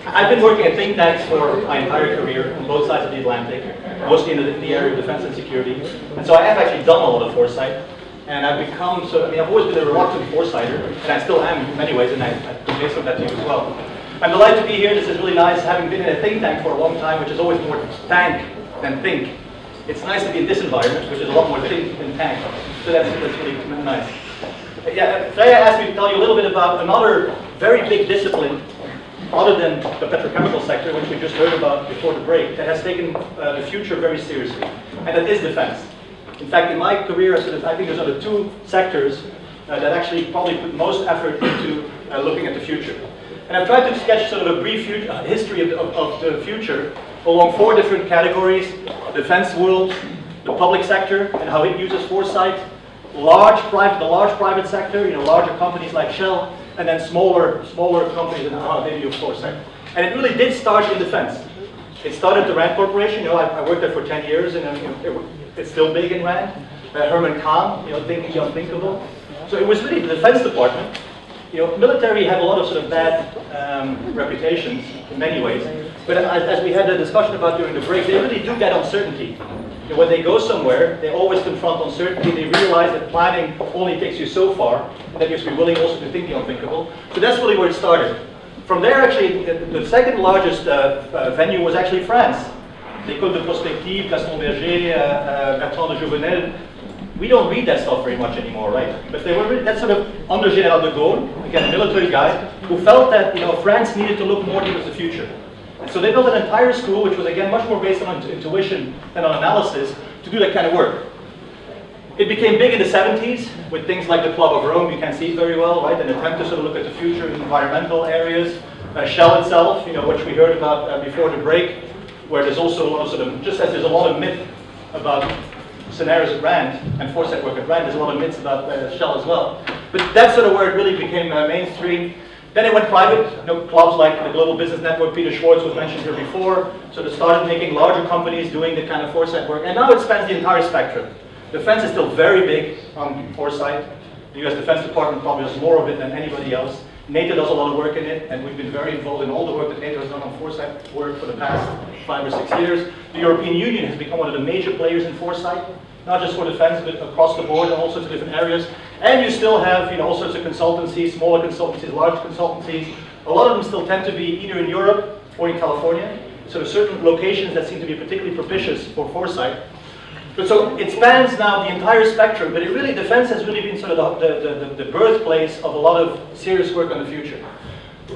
I've been working at think tanks for my entire career on both sides of the Atlantic, mostly in the area of defense and security. And so I have actually done a lot of foresight. And I've become, I've always been a reluctant foresighter, and I still am in many ways, and I convey some of that to you as well. I'm delighted to be here. This is really nice, having been in a think tank for a long time, which is always more tank than think. It's nice to be in this environment, which is a lot more think than tank. So that's really nice. Yeah, Freya asked me to tell you a little bit about another very big discipline, other than the petrochemical sector, which we just heard about before the break, that has taken the future very seriously, and that is defense. In fact, in my career, I think there's other two sectors that actually probably put most effort into looking at the future. And I've tried to sketch sort of a brief history of the future along four different categories: defense world, the public sector, and how it uses foresight, the large private sector, larger companies like Shell, and then smaller companies and how they use foresight. And it really did start in defense. It started at the RAND Corporation. I worked there for 10 years, and it's still big in RAND. Herman Kahn, thinking the unthinkable. So it was really the Defense Department. Military have a lot of sort of bad reputations in many ways. But as we had a discussion about during the break, they really do get uncertainty. When they go somewhere, they always confront uncertainty. They realize that planning only takes you so far, and that you have to be willing also to think the unthinkable. So that's really where it started. From there, actually, the second largest venue was actually France. L'École de Prospective, Gaston Berger, Bertrand de Jouvenel. We don't read that stuff very much anymore, right? But they were really, that's sort of under General de Gaulle, again a military guy, who felt that France needed to look more towards the future. And so they built an entire school, which was again much more based on intuition than on analysis, to do that kind of work. It became big in the 70s with things like the Club of Rome. You can see it very well, right? An attempt to sort of look at the future in environmental areas. Shell itself, which we heard about before the break, where there's also a lot of sort of, just as there's a lot of myth about scenarios at RAND and foresight work at RAND, there's a lot of myths about Shell as well. But that's sort of where it really became mainstream. Then it went private. Clubs like the Global Business Network, Peter Schwartz was mentioned here before, sort of started making larger companies doing the kind of foresight work, and now it spans the entire spectrum. Defense is still very big on foresight. The US Defense Department probably does more of it than anybody else. NATO does a lot of work in it, and we've been very involved in all the work that NATO has done on foresight work for the past 5 or 6 years. The European Union has become one of the major players in foresight, not just for defense, but across the board in all sorts of different areas. And you still have all sorts of consultancies, smaller consultancies, large consultancies. A lot of them still tend to be either in Europe or in California. So there are certain locations that seem to be particularly propitious for foresight. But so it spans now the entire spectrum, but defense has really been sort of the birthplace of a lot of serious work on the future.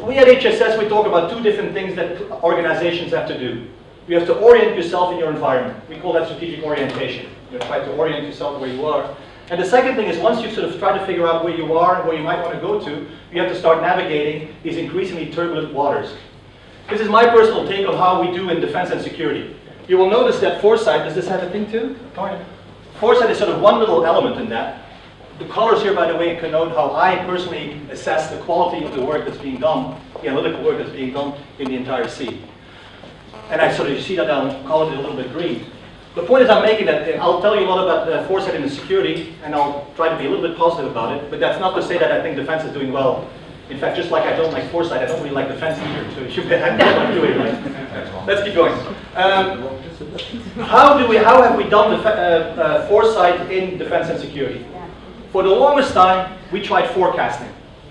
We at HCSS, we talk about two different things that organizations have to do. You have to orient yourself in your environment. We call that strategic orientation. You try to orient yourself where you are. And the second thing is, once you sort of try to figure out where you are and where you might want to go to, you have to start navigating these increasingly turbulent waters. This is my personal take on how we do in defense and security. You will notice that foresight, does this have a thing too? Foresight is sort of one little element in that. The colors here, by the way, connote how I personally assess the quality of the work that's being done, the analytical work that's being done in the entire sea. And you see that I'll call it a little bit green. The point is I'm making that I'll tell you a lot about foresight in the security, and I'll try to be a little bit positive about it, but that's not to say that I think defense is doing well. In fact, just like I don't like foresight, I don't really like defense either, so you bet I don't do it, right? Let's keep going. How have we done the foresight in defense and security? For the longest time, we tried forecasting.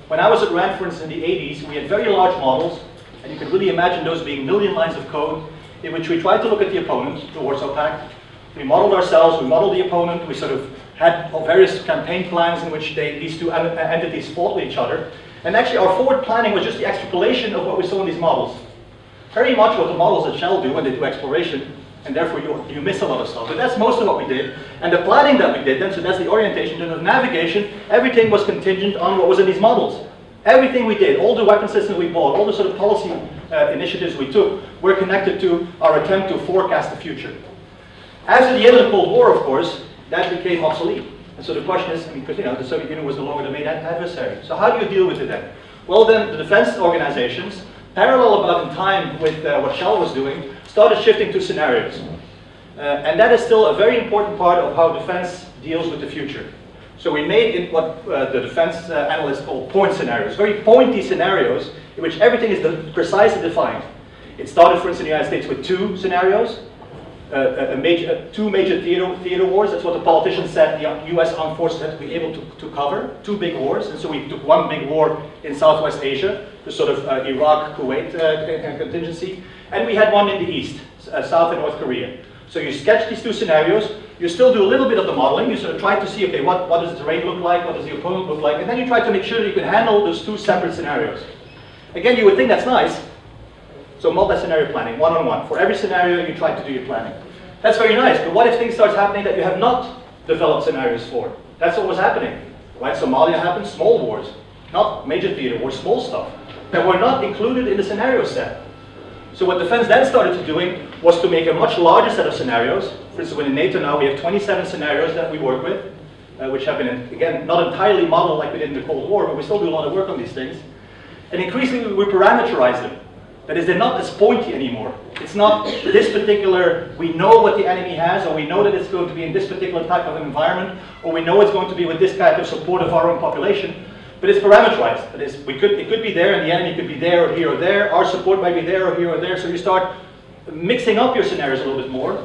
When I was at RAND, for instance, in the 80s, we had very large models, and you could really imagine those being million lines of code, in which we tried to look at the opponent, the Warsaw Pact. We modeled ourselves, we modeled the opponent, we sort of had various campaign plans in which these two entities fought with each other. And actually our forward planning was just the extrapolation of what we saw in these models. Very much what the models at Shell do when they do exploration, and therefore you miss a lot of stuff. But that's most of what we did. And the planning that we did then, so that's the orientation, then the navigation, everything was contingent on what was in these models. Everything we did, all the weapon systems we bought, all the sort of policy initiatives we took, were connected to our attempt to forecast the future. After the end of the Cold War, of course, that became obsolete. And so the question is, because the Soviet Union was no longer the main adversary. So how do you deal with it then? Well then, the defense organizations, parallel about in time with what Shell was doing, started shifting to scenarios. And that is still a very important part of how defense deals with the future. So we made what the defense analysts call point scenarios, very pointy scenarios in which everything is precisely defined. It started, for instance, in the United States with 2 scenarios, two major theater wars. That's what the politicians said the US armed forces had to be able to cover, 2 big wars. And so we took one big war in Southwest Asia, the sort of Iraq, Kuwait contingency. And we had one in the East, South and North Korea. So you sketch these 2 scenarios, you still do a little bit of the modeling, you sort of try to see, okay, what does the terrain look like, what does the opponent look like, and then you try to make sure that you can handle those 2 separate scenarios. Again, you would think that's nice. So multi-scenario planning, one-on-one. For every scenario, you try to do your planning. That's very nice, but what if things start happening that you have not developed scenarios for? That's what was happening, right? Somalia happened, small wars, not major theater wars, small stuff, that were not included in the scenario set. So what defense then started doing was to make a much larger set of scenarios. For instance, within NATO now, we have 27 scenarios that we work with, which have been, again, not entirely modeled like we did in the Cold War, but we still do a lot of work on these things. And increasingly, we parameterize them. That is, they're not as pointy anymore. It's not this particular, we know what the enemy has, or we know that it's going to be in this particular type of environment, or we know it's going to be with this kind of support of our own population, but it's parameterized. That is, it could be there, and the enemy could be there, or here, or there. Our support might be there, or here, or there. So you start mixing up your scenarios a little bit more,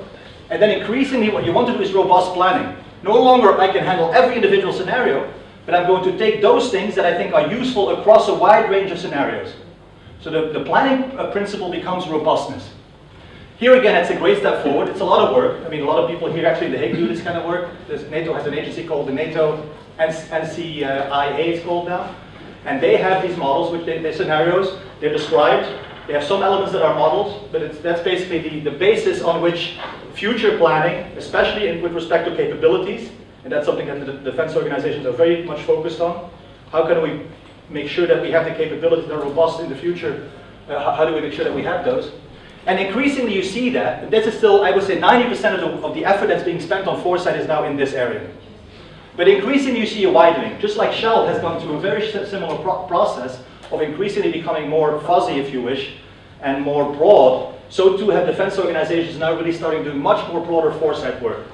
and then increasingly what you want to do is robust planning. No longer I can handle every individual scenario, but I'm going to take those things that I think are useful across a wide range of scenarios. So the planning principle becomes robustness. Here again, it's a great step forward. It's a lot of work. I mean, a lot of people here actually in The Hague do this kind of work. NATO has an agency called the NATO NCIA, it's called now. And they have these models, which they're scenarios, they're described. They have some elements that are modeled, but that's basically the basis on which future planning, especially with respect to capabilities, and that's something that the defense organizations are very much focused on. How can we make sure that we have the capabilities that are robust in the future? How do we make sure that we have those? And increasingly you see that, and this is still, I would say 90% of the effort that's being spent on foresight is now in this area. But increasingly you see a widening, just like Shell has gone through a very similar process of increasingly becoming more fuzzy, if you wish, and more broad. So too have defense organizations now really starting to do much more broader foresight work.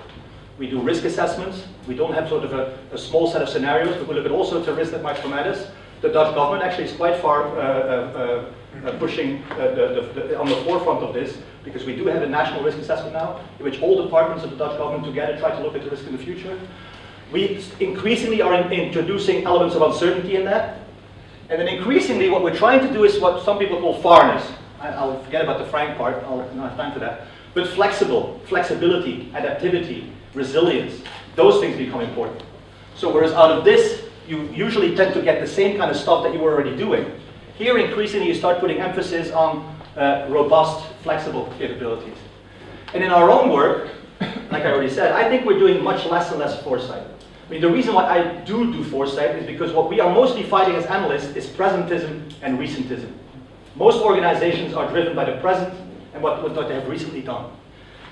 We do risk assessments. We don't have sort of a small set of scenarios, but we look at all sorts of risks that might come at us. The Dutch government actually is quite far pushing on the forefront of this, because we do have a national risk assessment now, in which all departments of the Dutch government together try to look at the risk in the future. We increasingly are introducing elements of uncertainty in that. And then increasingly what we're trying to do is what some people call farness. I'll forget about the frank part, I don't have time for that. But flexibility, adaptivity, resilience, those things become important. So whereas out of this, you usually tend to get the same kind of stuff that you were already doing. Here, increasingly, you start putting emphasis on robust, flexible capabilities. And in our own work, like I already said, I think we're doing much less and less foresight. I mean, the reason why I do foresight is because what we are mostly fighting as analysts is presentism and recentism. Most organizations are driven by the present and what they have recently done.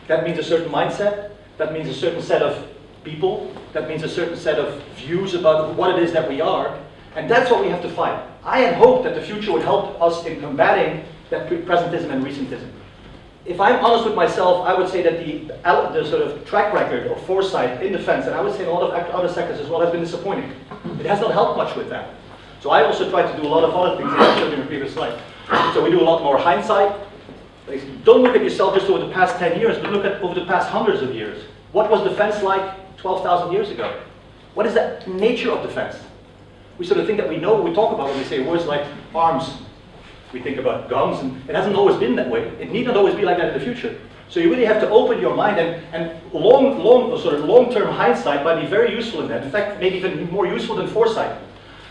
That means a certain mindset, that means a certain set of people, that means a certain set of views about what it is that we are, and that's what we have to fight. I had hoped that the future would help us in combating that presentism and recentism. If I'm honest with myself, I would say that the sort of track record of foresight in defense, and I would say in a lot of other sectors as well, has been disappointing. It has not helped much with that. So I also tried to do a lot of other things that I showed you in the previous slide. So we do a lot more hindsight. Don't look at yourself just over the past 10 years, but look at over the past hundreds of years. What was defense like 12,000 years ago? What is the nature of defense? We sort of think that we know what we talk about when we say words like arms. We think about guns, and it hasn't always been that way. It need not always be like that in the future. So you really have to open your mind, and long-term hindsight might be very useful in that. In fact, maybe even more useful than foresight.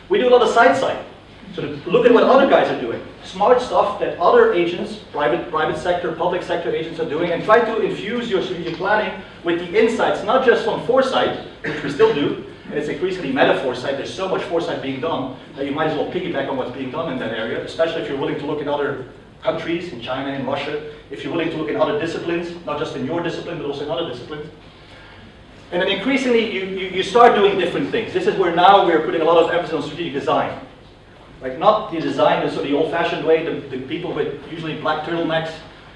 We do a lot of sight. So look at what other guys are doing. Smart stuff that other agents, private sector, public sector agents are doing, and try to infuse your strategic planning with the insights, not just from foresight, which we still do, and it's increasingly meta-foresight. There's so much foresight being done that you might as well piggyback on what's being done in that area, especially if you're willing to look at other countries, in China, in Russia, if you're willing to look at other disciplines, not just in your discipline, but also in other disciplines. And then increasingly, you start doing different things. This is where now we're putting a lot of emphasis on strategic design. Like not the design in sort of the old-fashioned way, the people with usually black turtlenecks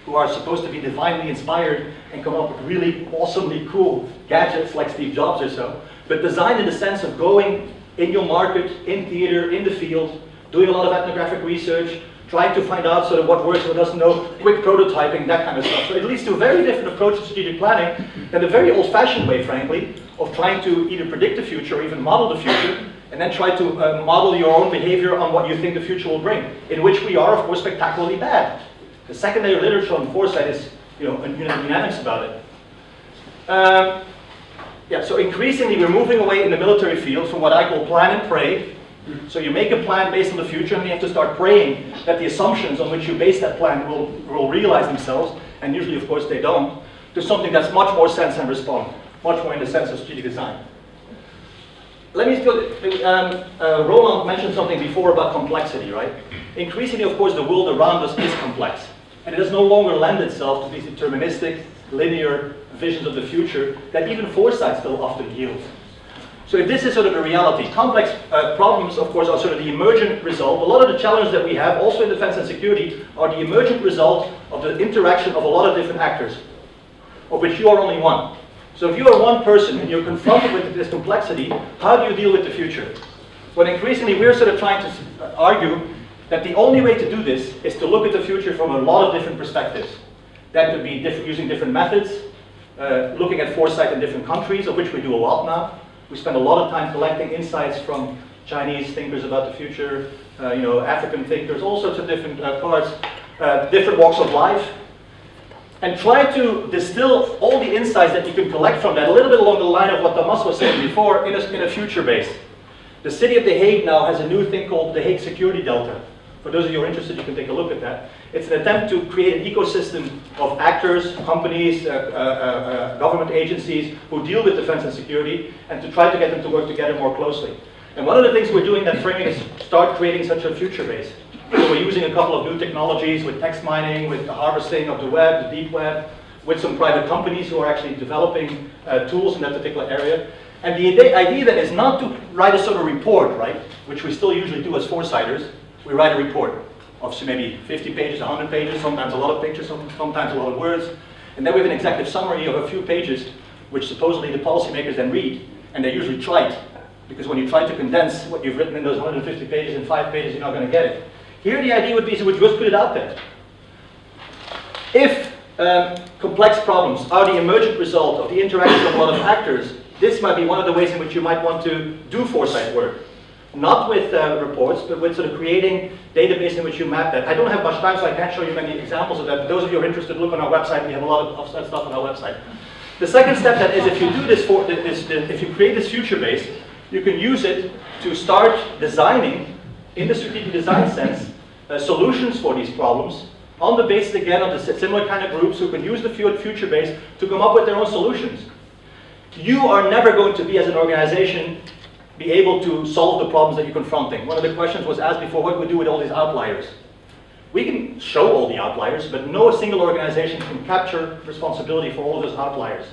who are supposed to be divinely inspired and come up with really awesomely cool gadgets like Steve Jobs or so. but design in the sense of going in your market, in theater, in the field, doing a lot of ethnographic research, trying to find out sort of what works, what doesn't know, quick prototyping, that kind of stuff. So it leads to a very different approach to strategic planning than the very old-fashioned way, frankly, of trying to either predict the future or even model the future, and then try to model your own behavior on what you think the future will bring, in which we are, of course, spectacularly bad. The secondary literature on foresight is, unanimous about it. Yeah, so increasingly we're moving away in the military field from what I call plan and pray. So you make a plan based on the future, and you have to start praying that the assumptions on which you base that plan will realize themselves, and usually, of course, they don't, to something that's much more sense and respond, much more in the sense of strategic design. Let me Roland mentioned something before about complexity, right? Increasingly, of course, the world around us is complex, and it does no longer lend itself to these deterministic, linear visions of the future that even foresight still often yields. So if this is sort of a reality, complex problems, of course, are sort of the emergent result. A lot of the challenges that we have, also in defense and security, are the emergent result of the interaction of a lot of different actors, of which you are only one. So if you are one person and you're confronted with this complexity, how do you deal with the future? Well, increasingly, we're sort of trying to argue that the only way to do this is to look at the future from a lot of different perspectives. That could be using different methods, looking at foresight in different countries, of which we do a lot now. We spend a lot of time collecting insights from Chinese thinkers about the future, African thinkers, all sorts of different parts, different walks of life, and try to distill all the insights that you can collect from that, a little bit along the line of what Thomas was saying before, in a future base. The city of The Hague now has a new thing called the Hague Security Delta. For those of you who are interested, you can take a look at that. It's an attempt to create an ecosystem of actors, companies, government agencies who deal with defense and security, and to try to get them to work together more closely. And one of the things we're doing in that framing is start creating such a future base. So we're using a couple of new technologies with text mining, with the harvesting of the web, the deep web, with some private companies who are actually developing tools in that particular area. And the idea then is not to write a sort of report, right, which we still usually do as foresighters. We write a report of maybe 50 pages, 100 pages, sometimes a lot of pictures, sometimes a lot of words. And then we have an executive summary of a few pages, which supposedly the policymakers then read, and they're usually trite. Because when you try to condense what you've written in those 150 pages in 5 pages, you're not going to get it. Here the idea would be to just put it out there. If complex problems are the emergent result of the interaction of a lot of actors, this might be one of the ways in which you might want to do foresight work. Not with reports, but with sort of creating database in which you map that. I don't have much time, so I can't show you many examples of that. But those of you who are interested, look on our website. We have a lot of stuff on our website. The second step then is if you do this, if you create this future base, you can use it to start designing, in the strategic design sense, solutions for these problems on the basis again of the similar kind of groups who can use the future base to come up with their own solutions. You are never going to be, as an organization, be able to solve the problems that you're confronting. One of the questions was asked before, what do we do with all these outliers? We can show all the outliers, but no single organization can capture responsibility for all of those outliers.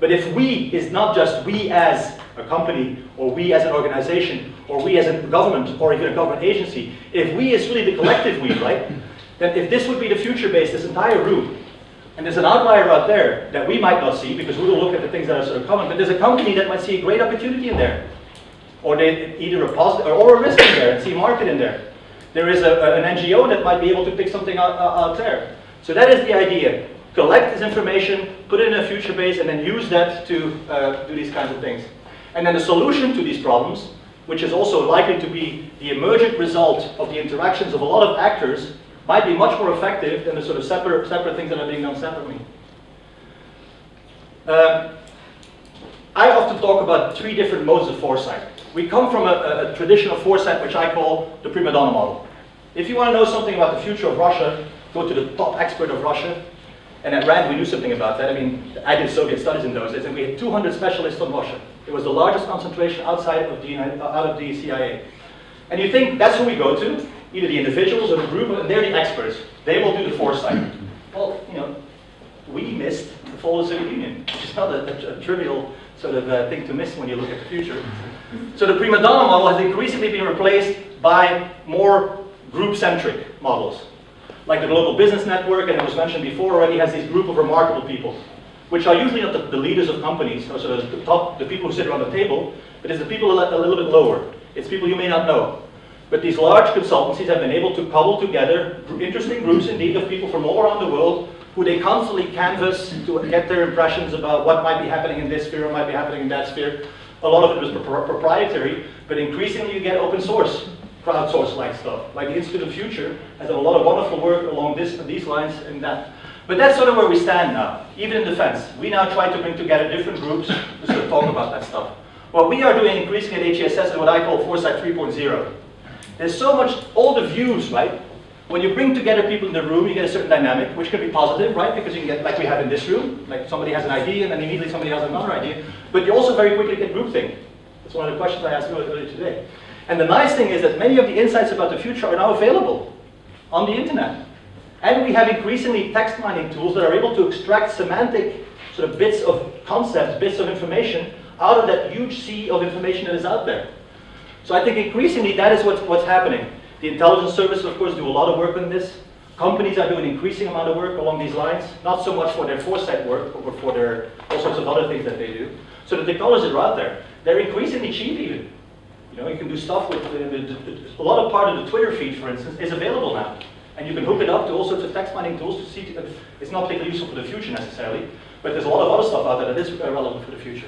But if we is not just we as a company, or we as an organization, or we as a government, or even a government agency, if we is really the collective we, right? Then if this would be the future base, this entire room, and there's an outlier out there that we might not see because we will look at the things that are sort of common, but there's a company that might see a great opportunity in there. Or they either a positive or a risk in there and see market in there. There is an NGO that might be able to pick something out there. So that is the idea. Collect this information, put it in a future base, and then use that to do these kinds of things. And then the solution to these problems, which is also likely to be the emergent result of the interactions of a lot of actors, might be much more effective than the sort of separate things that are being done separately. I often talk about 3 different modes of foresight. We come from a tradition of foresight which I call the prima donna model. If you want to know something about the future of Russia, go to the top expert of Russia. And at RAND we knew something about that. I mean, I did Soviet studies in those days, and we had 200 specialists on Russia. It was the largest concentration outside of the CIA. And you think that's who we go to, either the individuals or the group, and they're the experts. They will do the foresight. Well, we missed the fall of the Soviet Union, which is not a trivial sort of thing to miss when you look at the future. So the prima donna model has increasingly been replaced by more group-centric models. Like the Global Business Network, and it was mentioned before already, has this group of remarkable people. which are usually not the leaders of companies, or sort of the people who sit around the table, but it's the people a little bit lower. It's people you may not know. But these large consultancies have been able to cobble together interesting groups indeed of people from all around the world who they constantly canvass to get their impressions about what might be happening in this sphere or might be happening in that sphere. A lot of it was proprietary, but increasingly you get open source, crowdsource-like stuff. Like the Institute of Future has done a lot of wonderful work along these lines and that. But that's sort of where we stand now, even in defense. We now try to bring together different groups to sort of talk about that stuff. What we are doing increasingly at HCSS is what I call Foresight 3.0. There's so much, all the views, right? When you bring together people in the room, you get a certain dynamic, which can be positive, right? Because you can get, like we have in this room, like somebody has an idea and then immediately somebody has another idea. But you also very quickly get groupthink. That's one of the questions I asked earlier today. And the nice thing is that many of the insights about the future are now available on the internet. And we have increasingly text mining tools that are able to extract semantic sort of bits of concepts, bits of information out of that huge sea of information that is out there. So I think increasingly that is what's happening. The intelligence services, of course, do a lot of work on this. Companies are doing an increasing amount of work along these lines, not so much for their foresight work, but for their all sorts of other things that they do. So the technologies are out there. They're increasingly cheap even. You know, you can do stuff with, a lot of part of the Twitter feed, for instance, is available now. And you can hook it up to all sorts of text mining tools to see, it's not particularly useful for the future necessarily, but there's a lot of other stuff out there that is relevant for the future.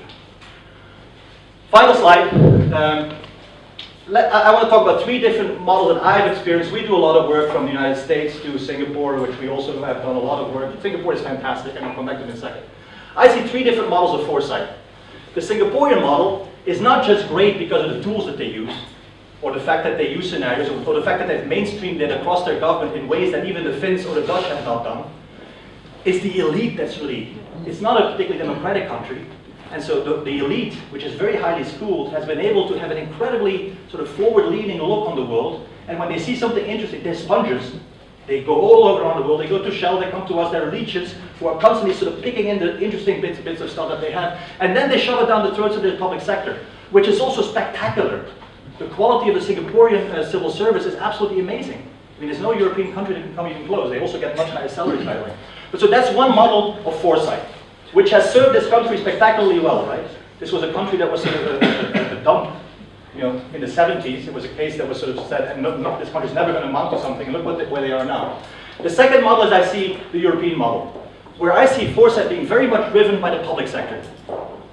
Final slide. I want to talk about 3 different models that I've experienced. We do a lot of work from the United States to Singapore, which we also have done a lot of work. Singapore is fantastic, and I'll come back to it in a second. I see 3 different models of foresight. The Singaporean model is not just great because of the tools that they use, or the fact that they use scenarios, or the fact that they've mainstreamed it across their government in ways that even the Finns or the Dutch have not done. It's the elite that's really, it's not a particularly democratic country, and so the elite, which is very highly schooled, has been able to have an incredibly sort of forward-leaning look on the world, and when they see something interesting, they're sponges. They go all over around the world, they go to Shell, they come to us, they're leeches who are constantly sort of picking in the interesting bits of stuff that they have, and then they shove it down the throats of the public sector, which is also spectacular. The quality of the Singaporean civil service is absolutely amazing. I mean, there's no European country that can come even close. They also get much higher salaries, by the way. But so that's one model of foresight, which has served this country spectacularly well, right? This was a country that was sort of a dump, you know, in the 70s. It was a case that was sort of said, and this country's never going to amount to something, and look where they are now. The second model is I see the European model, where I see foresight being very much driven by the public sector.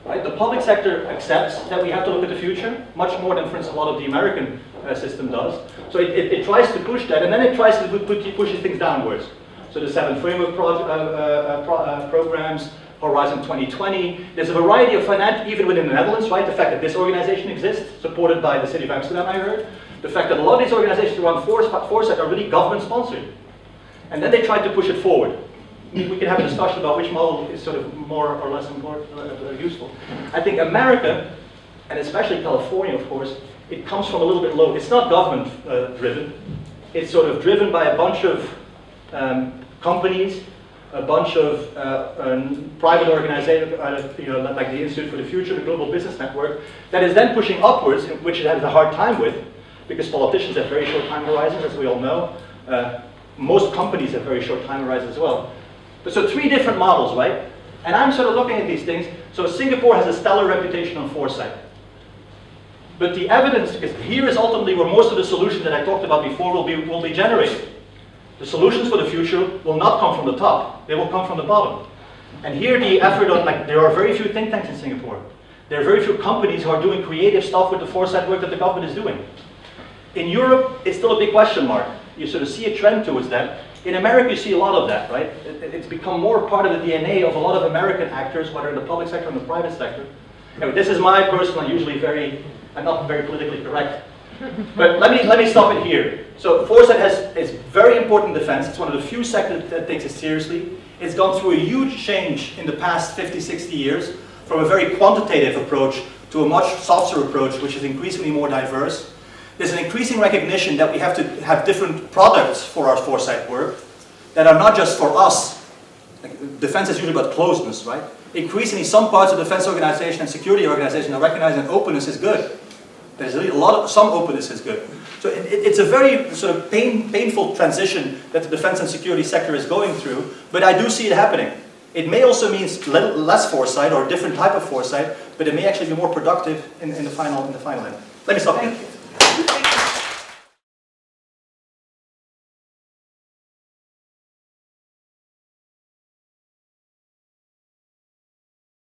Right? The public sector accepts that we have to look at the future, much more than, for instance, a lot of the American system does. So it tries to push that, and then it tries to push things downwards. So the 7 framework programs, Horizon 2020. There's a variety of finance, even within the Netherlands, right? The fact that this organization exists, supported by the city of Amsterdam, I heard. The fact that a lot of these organizations around foresight are really government-sponsored. And then they try to push it forward. We can have a discussion about which model is sort of more or less useful. I think America, and especially California, of course, it comes from a little bit low. It's not government-driven. It's sort of driven by a bunch of companies, a bunch of private organizations, like the Institute for the Future, the Global Business Network, that is then pushing upwards, which it has a hard time with, because politicians have very short time horizons, as we all know. Most companies have very short time horizons as well. So 3 different models, right? And I'm sort of looking at these things. So Singapore has a stellar reputation on foresight. But the evidence, because here is ultimately where most of the solutions that I talked about before will be generated. The solutions for the future will not come from the top. They will come from the bottom. And here the effort on, like, there are very few think tanks in Singapore. There are very few companies who are doing creative stuff with the foresight work that the government is doing. In Europe, it's still a big question mark. You sort of see a trend towards that. In America, you see a lot of that, right? It's become more part of the DNA of a lot of American actors, whether in the public sector or in the private sector. Anyway, this is my personal, usually I'm not very politically correct. But let me stop it here. So foresight is very important in defense. It's one of the few sectors that takes it seriously. It's gone through a huge change in the past 50, 60 years, from a very quantitative approach to a much softer approach, which is increasingly more diverse. There's an increasing recognition that we have to have different products for our foresight work that are not just for us. Like, defense is usually about closeness, right? Increasingly, some parts of defense organization and security organization are recognizing that openness is good. There's some openness is good. So it's a very sort of painful transition that the defense and security sector is going through, but I do see it happening. It may also mean less foresight or a different type of foresight, but it may actually be more productive in the final end. Let me stop here.